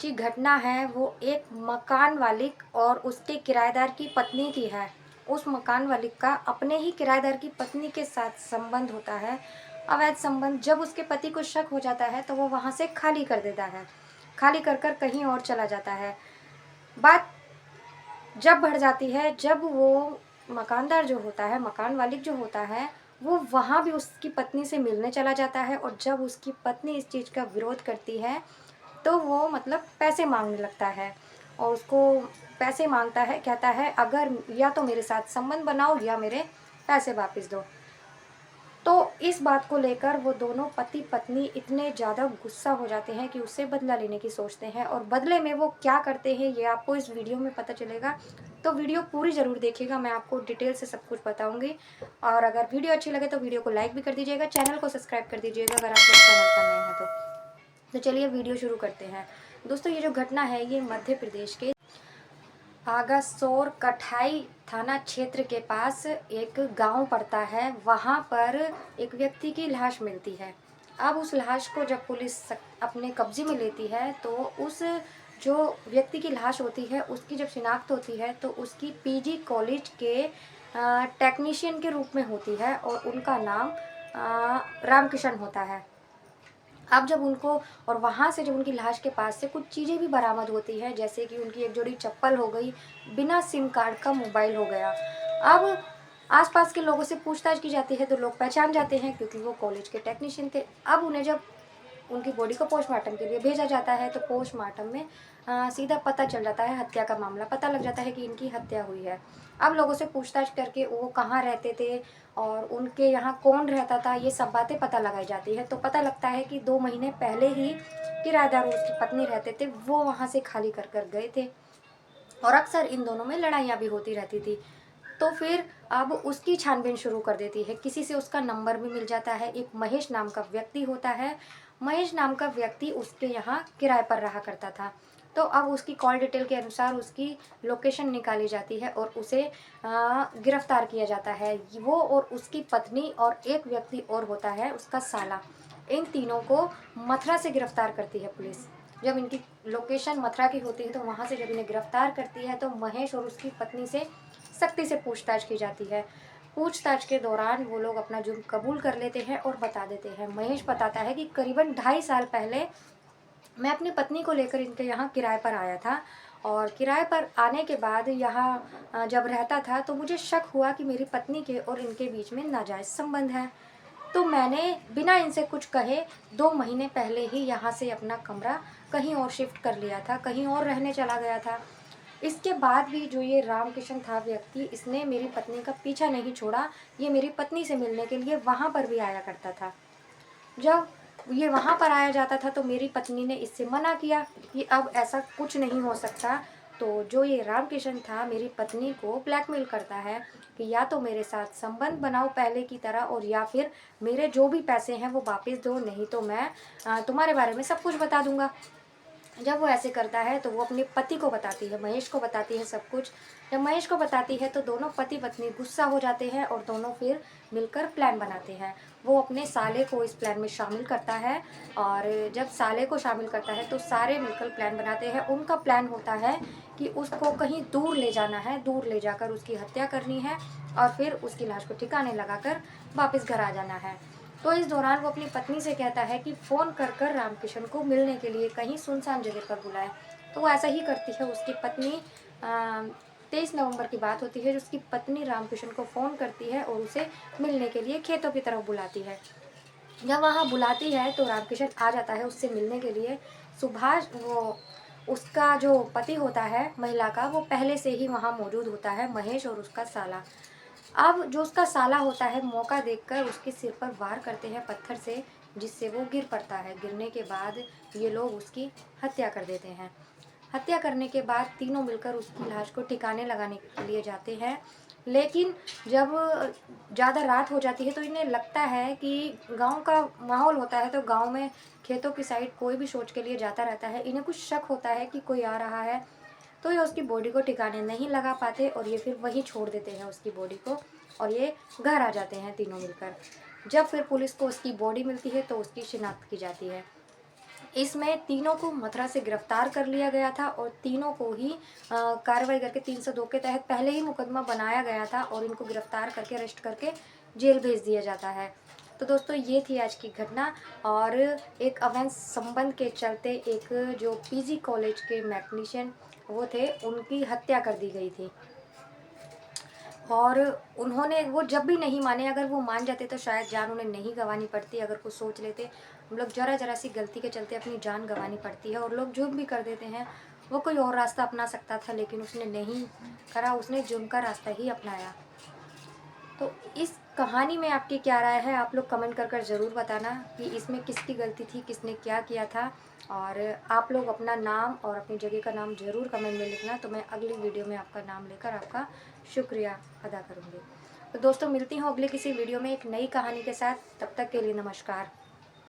सच्ची घटना है वो एक मकान मालिक और उसके किराएदार की पत्नी की है। उस मकान मालिक का अपने ही किराएदार की पत्नी के साथ संबंध होता है, अवैध संबंध। जब उसके पति को शक हो जाता है तो वो वहाँ से खाली कर देता है, खाली कर कर कहीं और चला जाता है। बात जब बढ़ जाती है, जब वो मकानदार जो होता है, मकान मालिक जो होता है, वो वहाँ भी उसकी पत्नी से मिलने चला जाता है और जब उसकी पत्नी इस चीज़ का विरोध करती है तो वो मतलब पैसे मांगने लगता है और उसको पैसे मांगता है, कहता है अगर या तो मेरे साथ संबंध बनाओ या मेरे पैसे वापस दो। तो इस बात को लेकर वो दोनों पति पत्नी इतने ज़्यादा गुस्सा हो जाते हैं कि उससे बदला लेने की सोचते हैं और बदले में वो क्या करते हैं ये आपको इस वीडियो में पता चलेगा। तो वीडियो पूरी ज़रूर देखिएगा, मैं आपको डिटेल से सब कुछ बताऊंगी। और अगर वीडियो अच्छी लगे तो वीडियो को लाइक भी कर दीजिएगा, चैनल को सब्सक्राइब कर दीजिएगा अगर आप लोग चैनल पर नए हैं तो चलिए वीडियो शुरू करते हैं। दोस्तों, ये जो घटना है ये मध्य प्रदेश के आगासोर कठाई थाना क्षेत्र के पास एक गांव पड़ता है। वहां पर एक व्यक्ति की लाश मिलती है। अब उस लाश को जब पुलिस अपने कब्जे में लेती है तो उस जो व्यक्ति की लाश होती है उसकी जब शिनाख्त होती है तो उसकी पीजी कॉलेज के टेक्नीशियन के रूप में होती है और उनका नाम रामकिशन होता है। अब जब उनको और वहाँ से जब उनकी लाश के पास से कुछ चीज़ें भी बरामद होती हैं, जैसे कि उनकी एक जोड़ी चप्पल हो गई, बिना सिम कार्ड का मोबाइल हो गया। अब आसपास के लोगों से पूछताछ की जाती है तो लोग पहचान जाते हैं क्योंकि वो कॉलेज के टेक्नीशियन थे। अब उन्हें जब उनकी बॉडी को पोस्टमार्टम के लिए भेजा जाता है तो पोस्टमार्टम में सीधा पता चल जाता है, हत्या का मामला पता लग जाता है कि इनकी हत्या हुई है। अब लोगों से पूछताछ करके वो कहाँ रहते थे और उनके यहाँ कौन रहता था ये सब बातें पता लगाई जाती है। तो पता लगता है कि 2 महीने पहले ही किराएदार उसकी पत्नी रहते थे, वो वहाँ से खाली कर कर गए थे और अक्सर इन दोनों में लड़ाइयाँ भी होती रहती थी। तो फिर अब उसकी छानबीन शुरू कर देती है, किसी से उसका नंबर भी मिल जाता है। एक महेश नाम का व्यक्ति होता है, महेश नाम का व्यक्ति उसके यहाँ किराए पर रहा करता था। तो अब उसकी कॉल डिटेल के अनुसार उसकी लोकेशन निकाली जाती है और उसे गिरफ्तार किया जाता है। वो और उसकी पत्नी और एक व्यक्ति और होता है उसका साला, इन तीनों को मथुरा से गिरफ्तार करती है पुलिस। जब इनकी लोकेशन मथुरा की होती है तो वहाँ से जब इन्हें गिरफ्तार करती है तो महेश और उसकी पत्नी से सख्ती से पूछताछ की जाती है। पूछताछ के दौरान वो लोग अपना जुर्म कबूल कर लेते हैं और बता देते हैं। महेश बताता है कि करीबन 2.5 साल पहले मैं अपनी पत्नी को लेकर इनके यहाँ किराए पर आया था और किराए पर आने के बाद यहाँ जब रहता था तो मुझे शक हुआ कि मेरी पत्नी के और इनके बीच में नाजायज़ संबंध है। तो मैंने बिना इनसे कुछ कहे 2 महीने पहले ही यहाँ से अपना कमरा कहीं और शिफ्ट कर लिया था, कहीं और रहने चला गया था। इसके बाद भी जो ये रामकिशन था व्यक्ति, इसने मेरी पत्नी का पीछा नहीं छोड़ा। ये मेरी पत्नी से मिलने के लिए वहाँ पर भी आया करता था। जब ये वहाँ पर आया जाता था तो मेरी पत्नी ने इससे मना किया कि अब ऐसा कुछ नहीं हो सकता। तो जो ये रामकिशन था मेरी पत्नी को ब्लैकमेल करता है कि या तो मेरे साथ संबंध बनाओ पहले की तरह और या फिर मेरे जो भी पैसे हैं वो वापस दो, नहीं तो मैं तुम्हारे बारे में सब कुछ बता दूंगा। जब वो ऐसे करता है तो वो अपने पति को बताती है, महेश को बताती है सब कुछ। जब महेश को बताती है तो दोनों पति पत्नी गुस्सा हो जाते हैं और दोनों फिर मिलकर प्लान बनाते हैं। वो अपने साले को इस प्लान में शामिल करता है और जब साले को शामिल करता है तो सारे मिलकर प्लान बनाते हैं। उनका प्लान होता है कि उसको कहीं दूर ले जाना है, दूर ले जाकर उसकी हत्या करनी है और फिर उसकी लाश को ठिकाने लगाकर वापस घर आ जाना है। तो इस दौरान वो अपनी पत्नी से कहता है कि फ़ोन कर कर रामकिशन को मिलने के लिए कहीं सुनसान जगह पर बुलाए। तो वो ऐसा ही करती है। उसकी पत्नी 23 नवंबर की बात होती है, जो उसकी पत्नी रामकिशन को फ़ोन करती है और उसे मिलने के लिए खेतों की तरफ बुलाती है। जब वहाँ बुलाती है तो रामकिशन आ जाता है उससे मिलने के लिए। सुभाष वो उसका जो पति होता है महिला का, वो पहले से ही वहाँ मौजूद होता है, महेश और उसका साला। अब जो उसका साला होता है मौका देखकर उसके सिर पर वार करते हैं पत्थर से, जिससे वो गिर पड़ता है। गिरने के बाद ये लोग उसकी हत्या कर देते हैं। हत्या करने के बाद तीनों मिलकर उसकी लाश को ठिकाने लगाने के लिए जाते हैं। लेकिन जब ज़्यादा रात हो जाती है तो इन्हें लगता है कि गांव का माहौल होता है तो गांव में खेतों की साइड कोई भी शौच के लिए जाता रहता है। इन्हें कुछ शक होता है कि कोई आ रहा है, तो ये उसकी बॉडी को ठिकाने नहीं लगा पाते और ये फिर वहीं छोड़ देते हैं उसकी बॉडी को और ये घर आ जाते हैं तीनों मिलकर। जब फिर पुलिस को उसकी बॉडी मिलती है तो उसकी शिनाख्त की जाती है। इसमें तीनों को मथुरा से गिरफ्तार कर लिया गया था और तीनों को ही कार्रवाई करके 302 के तहत पहले ही मुकदमा बनाया गया था और इनको गिरफ्तार करके अरेस्ट करके जेल भेज दिया जाता है। तो दोस्तों ये थी आज की घटना और एक अवैध संबंध के चलते एक जो पीजी कॉलेज के मैकेनिशियन वो थे उनकी हत्या कर दी गई थी। और उन्होंने वो जब भी नहीं माने, अगर वो मान जाते तो शायद जान उन्हें नहीं गंवानी पड़ती। अगर कुछ सोच लेते, हम लोग ज़रा सी गलती के चलते अपनी जान गंवानी पड़ती है और लोग जुर्म भी कर देते हैं। वो कोई और रास्ता अपना सकता था लेकिन उसने नहीं करा, उसने जुर्म का रास्ता ही अपनाया। तो इस कहानी में आपकी क्या राय है, आप लोग कमेंट कर ज़रूर बताना कि इसमें किसकी गलती थी, किसने क्या किया था। और आप लोग अपना नाम और अपनी जगह का नाम ज़रूर कमेंट में लिखना, तो मैं अगली वीडियो में आपका नाम लेकर आपका शुक्रिया अदा करूँगी। तो दोस्तों मिलती हूँ अगले किसी वीडियो में एक नई कहानी के साथ, तब तक के लिए नमस्कार।